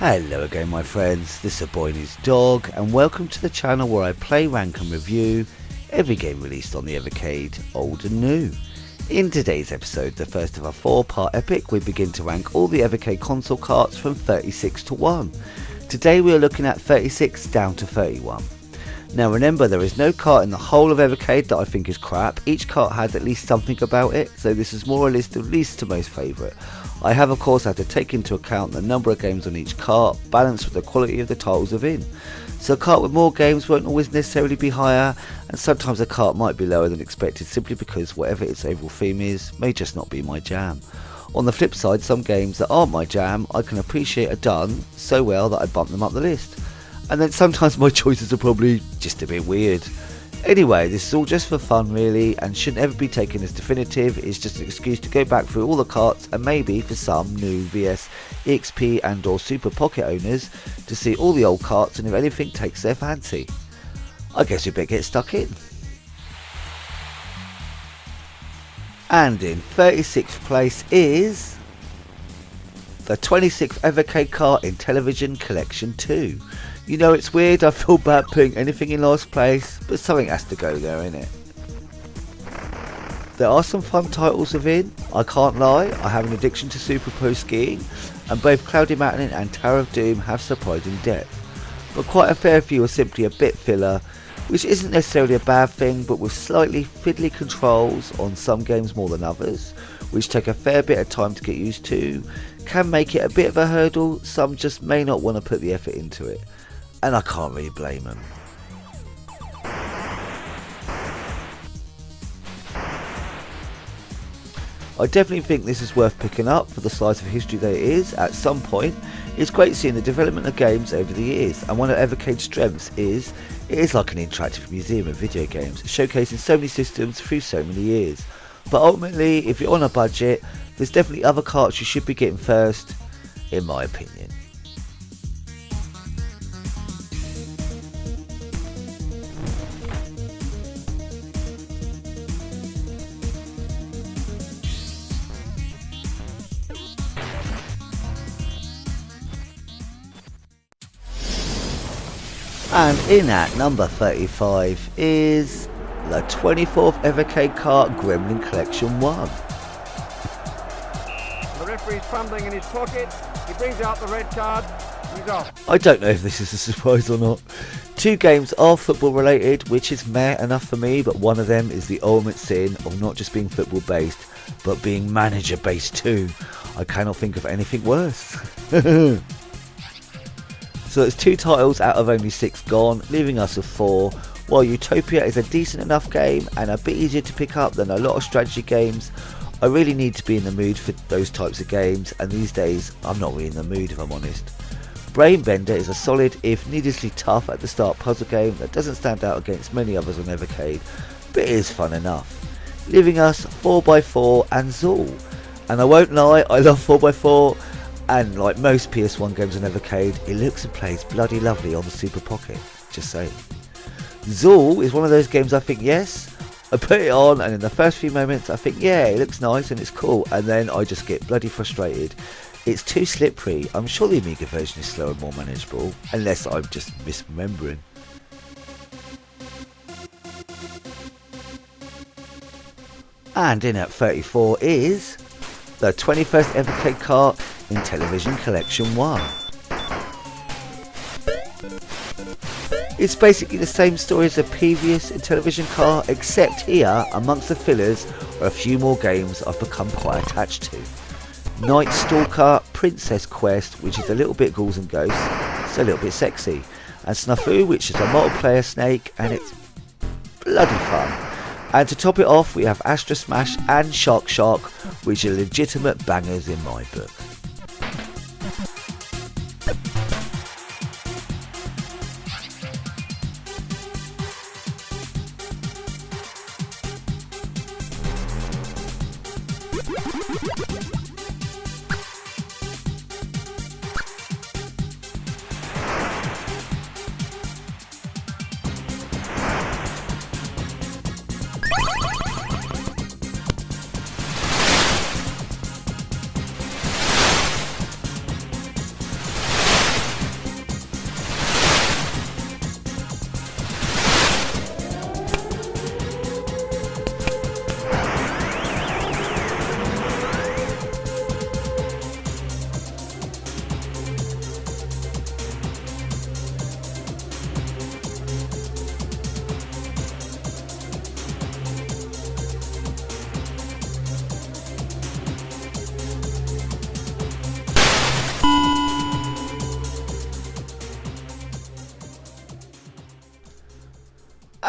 Hello again my friends, this is a boy and his dog, and welcome to the channel where I play, rank and review every game released on the Evercade, old and new. In today's episode, the first of our 4-part epic, we begin to rank all the Evercade console carts from 36 to 1. Today we are looking at 36 down to 31. Now remember, there is no cart in the whole of Evercade that I think is crap. Each cart has at least something about it, so this is more or less the least to most favourite. I have of course had to take into account the number of games on each cart, balanced with the quality of the titles within. So a cart with more games won't always necessarily be higher, and sometimes a cart might be lower than expected simply because whatever its overall theme is may just not be my jam. On the flip side, some games that aren't my jam I can appreciate are done so well that I bump them up the list. And then sometimes my choices are probably just a bit weird. Anyway, this is all just for fun really, and shouldn't ever be taken as definitive. It's just an excuse to go back through all the carts, and maybe for some new VS, EXP and or Super Pocket owners to see all the old carts and if anything takes their fancy. I guess we better get stuck in. And in 36th place is the 26th Evercade cart Intellivision Collection 2. You know, it's weird, I feel bad putting anything in last place, but something has to go there, innit? There are some fun titles within, I can't lie. I have an addiction to Super Pro skiing, and both Cloudy Mountain and Tower of Doom have surprising depth. But quite a fair few are simply a bit filler, which isn't necessarily a bad thing, but with slightly fiddly controls on some games more than others, which take a fair bit of time to get used to, can make it a bit of a hurdle. Some just may not want to put the effort into it, and I can't really blame them. I definitely think this is worth picking up for the slice of history that it is. At some point, it's great seeing the development of games over the years, and one of Evercade's strengths is it is like an interactive museum of video games, showcasing so many systems through so many years. But ultimately, if you're on a budget, there's definitely other carts you should be getting first, in my opinion. And in at number 35 is the 24th Evercade cart Gremlin Collection 1. The referee's fumbling in his pocket, he brings out the red card, he's off. I don't know if this is a surprise or not. Two games are football related, which is meh enough for me, but one of them is the ultimate sin of not just being football based, but being manager based too. I cannot think of anything worse. So it's 2 titles out of only 6 gone, leaving us with 4. While Utopia is a decent enough game and a bit easier to pick up than a lot of strategy games, I really need to be in the mood for those types of games, and these days I'm not really in the mood if I'm honest. Brainbender is a solid, if needlessly tough at the start puzzle game that doesn't stand out against many others on Evercade, but it is fun enough, leaving us 4x4 and Zool. And I won't lie, I love 4x4. And like most PS1 games on Evercade, it looks and plays bloody lovely on the Super Pocket, just saying. Zool is one of those games I think, yes, I put it on and in the first few moments I think, yeah, it looks nice and it's cool, and then I just get bloody frustrated. It's too slippery. I'm sure the Amiga version is slower and more manageable, unless I'm just misremembering. And in at 34 is the 21st Evercade cart Intellivision Collection 1. It's basically the same story as the previous Intellivision cart, except here, amongst the fillers, are a few more games I've become quite attached to. Night Stalker, Princess Quest, which is a little bit ghouls and ghosts, it's a little bit sexy, and Snafu, which is a multiplayer snake, and it's bloody fun. And to top it off, we have Astra Smash and Shark Shark, which are legitimate bangers in my book.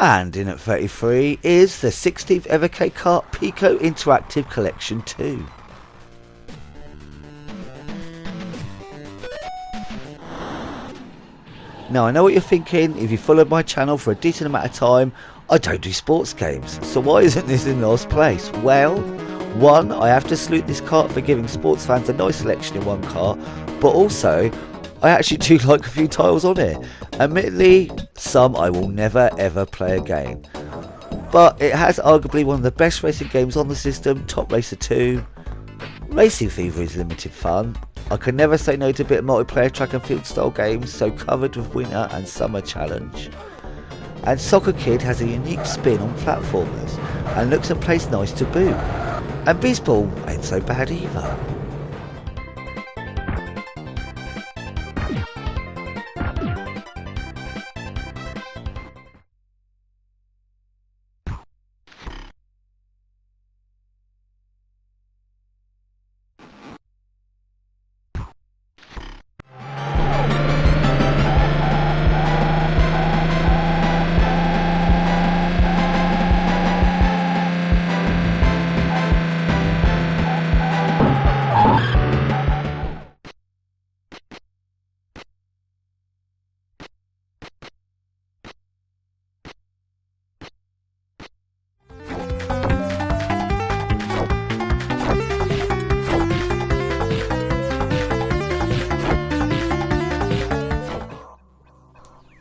And in at 33 is the 16th Evercade Kart Pico Interactive Collection 2. Now I know what you're thinking, if you followed my channel for a decent amount of time, I don't do sports games, so why isn't this in last place? Well, one, I have to salute this cart for giving sports fans a nice selection in one cart, but also, I actually do like a few titles on it. Admittedly, some I will never ever play again. But it has arguably one of the best racing games on the system, Top Racer 2. Racing Fever is limited fun. I can never say no to a bit of multiplayer track and field style games, so covered with winter and summer challenge. And Soccer Kid has a unique spin on platformers, and looks and plays nice to boot. And Beast Ball ain't so bad either.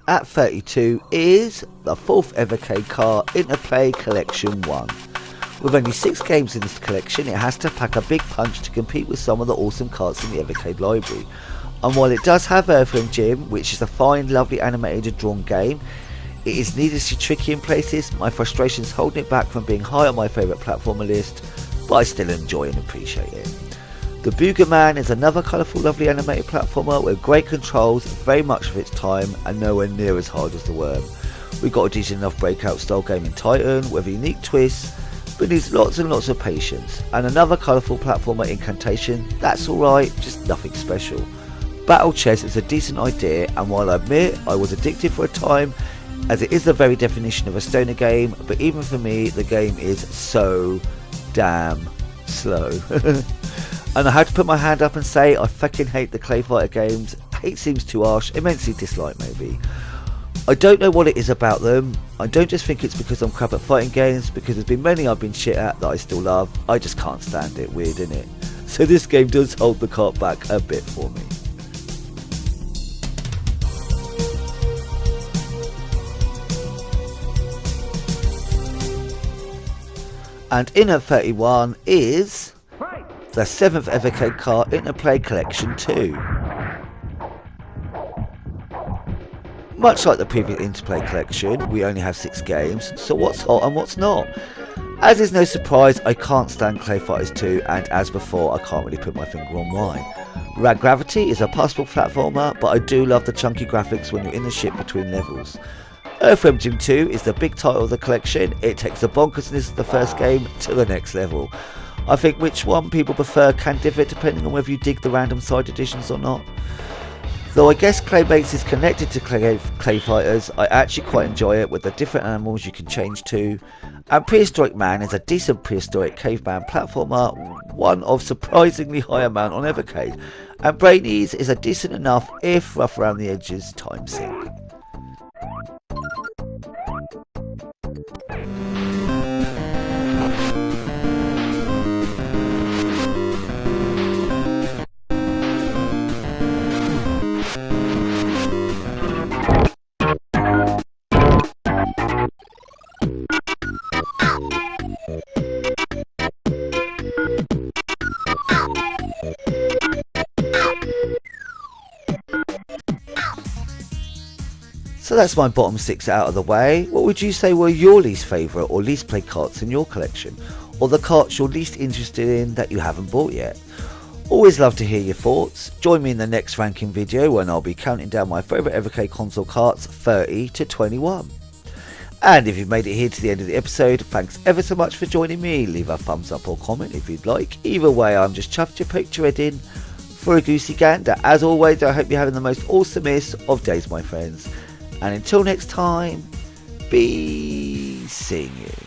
At 32 is the 4th Evercade Kart Interplay Collection 1. With only 6 games in this collection, it has to pack a big punch to compete with some of the awesome karts in the Evercade library. And while it does have Earthworm Jim, which is a fine, lovely animated and drawn game, it is needlessly tricky in places. My frustrations holding it back from being high on my favourite platformer list, but I still enjoy and appreciate it. The Booger Man is another colourful, lovely animated platformer with great controls, very much of its time, and nowhere near as hard as the Worm. We got a decent enough breakout style game in Titan with a unique twist, but needs lots and lots of patience. And another colourful platformer Incantation, that's alright, just nothing special. Battle Chess is a decent idea, and while I admit I was addicted for a time, as it is the very definition of a stoner game, but even for me the game is so damn slow. And I had to put my hand up and say I fucking hate the Clay Fighter games. Hate seems too harsh, immensely dislike maybe. I don't know what it is about them. I don't just think it's because I'm crap at fighting games, because there's been many I've been shit at that I still love. I just can't stand it, weird innit? So this game does hold the cart back a bit for me. And in at 31 is the 7th Evercade Kart Interplay Collection 2. Much like the previous Interplay collection, we only have 6 games, so what's hot and what's not? As is no surprise, I can't stand Clay Fighters 2, and as before, I can't really put my finger on why. Rad Gravity is a passable platformer, but I do love the chunky graphics when you're in the ship between levels. Earthworm Jim 2 is the big title of the collection. It takes the bonkersness of the first game to the next level. I think which one people prefer can differ depending on whether you dig the random side editions or not. Though I guess Claymates is connected to Clay Fighters, I actually quite enjoy it with the different animals you can change to. And Prehistoric Man is a decent prehistoric caveman platformer, one of surprisingly high amount on Evercade. And Brainies is a decent enough, if rough around the edges, time sink. So that's my bottom 6 out of the way. What would you say were your least favourite or least played carts in your collection? Or the carts you're least interested in that you haven't bought yet? Always love to hear your thoughts. Join me in the next ranking video when I'll be counting down my favourite Evercade console carts 30 to 21. And if you've made it here to the end of the episode, thanks ever so much for joining me. Leave a thumbs up or comment if you'd like. Either way, I'm just chuffed you poked your head in for a goosey gander. As always, I hope you're having the most awesomest of days, my friends. And until next time, be seeing you.